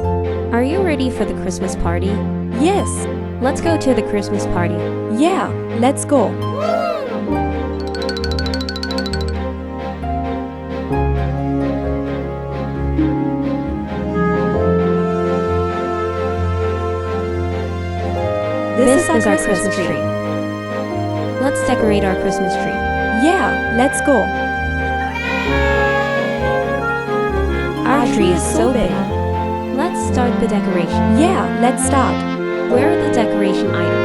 Are you ready for the Christmas party? Yes. Let's go to the Christmas party. Yeah, let's go. This is our Christmas tree. Let's decorate our Christmas tree. Yeah, let's go. Our tree is so big. Let's start the decoration. Yeah, let's start. Where are the decoration items?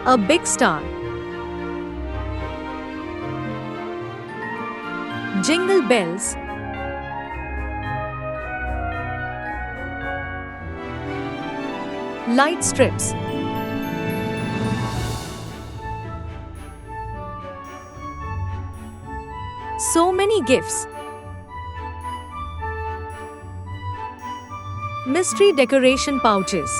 A big star. Jingle bells. Light strips. So many gifts. Mystery decoration pouches.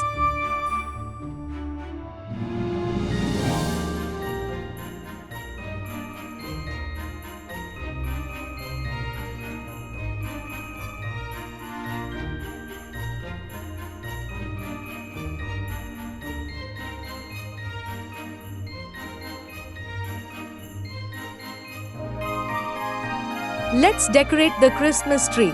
Let's decorate the Christmas tree.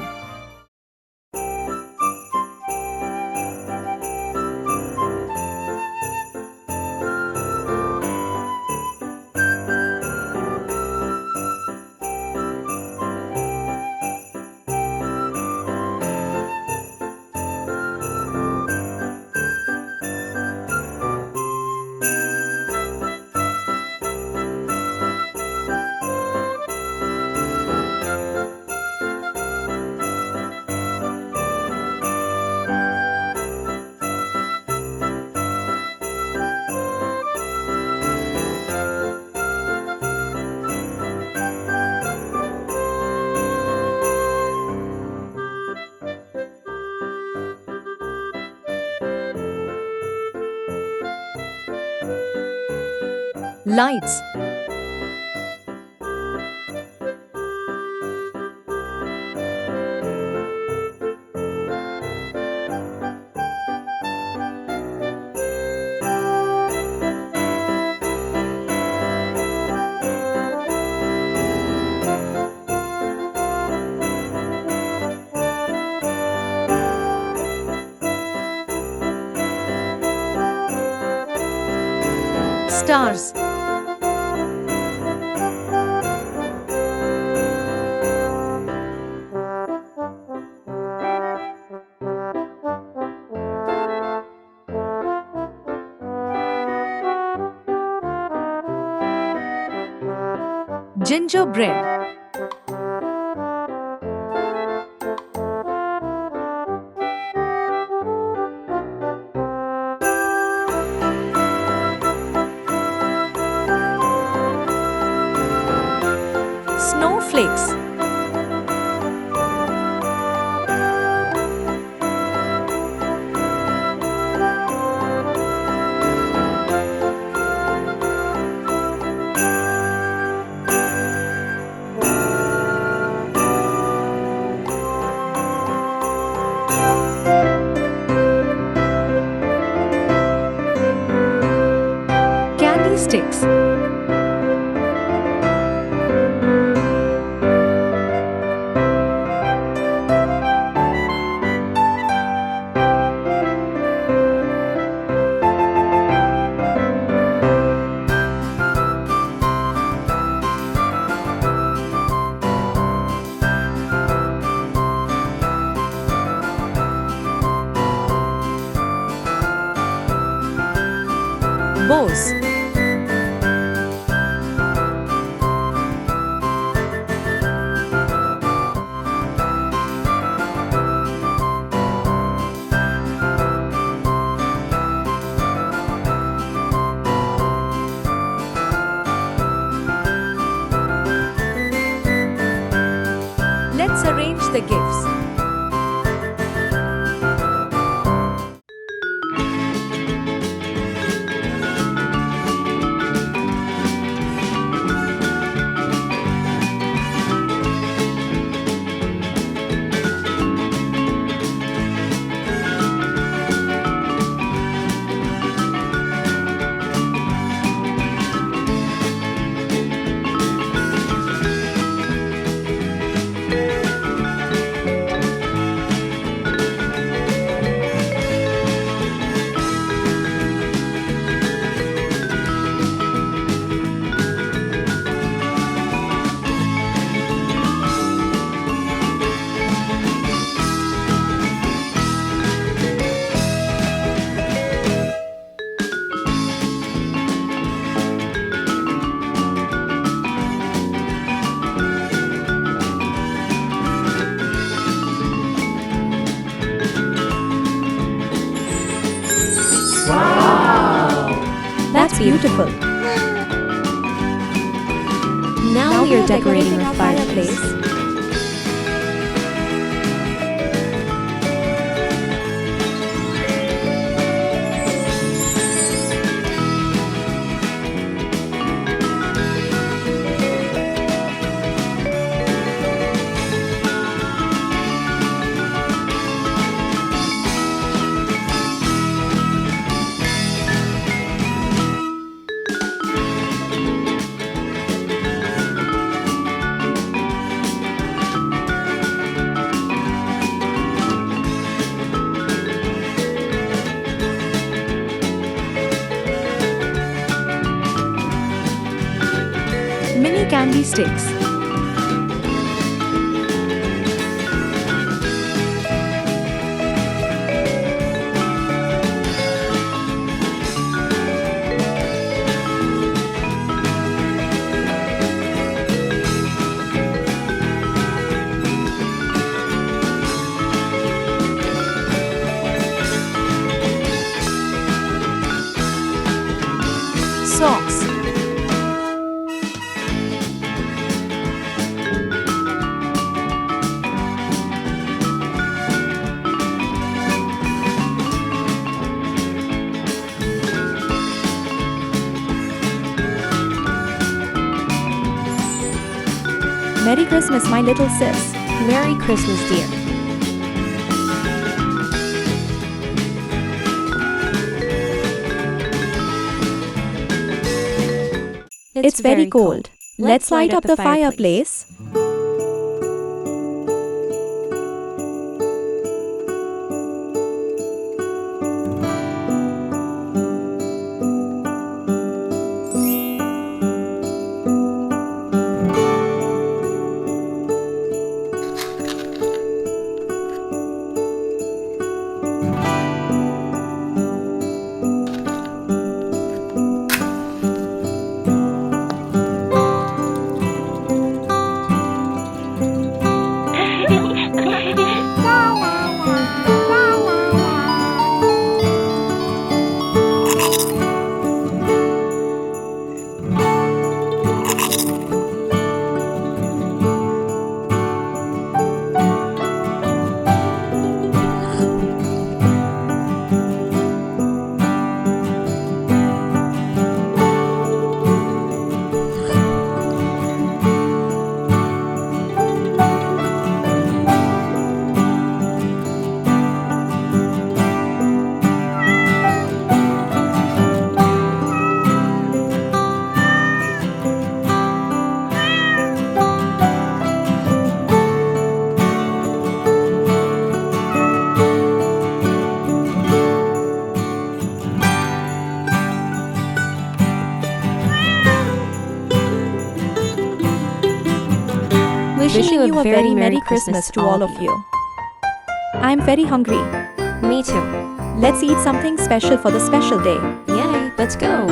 Lights. Stars. Gingerbread. Snowflakes. Candy sticks. Bows. arrange the gifts. That's beautiful. Now we are decorating our fireplace. Mini candy sticks. Socks. Merry Christmas, my little sis. Merry Christmas, dear. It's very cold. Let's light up the fireplace. Wishing you a very Merry Christmas to all of you. I'm very hungry. Me too. Let's eat something special for the special day. Yay, let's go.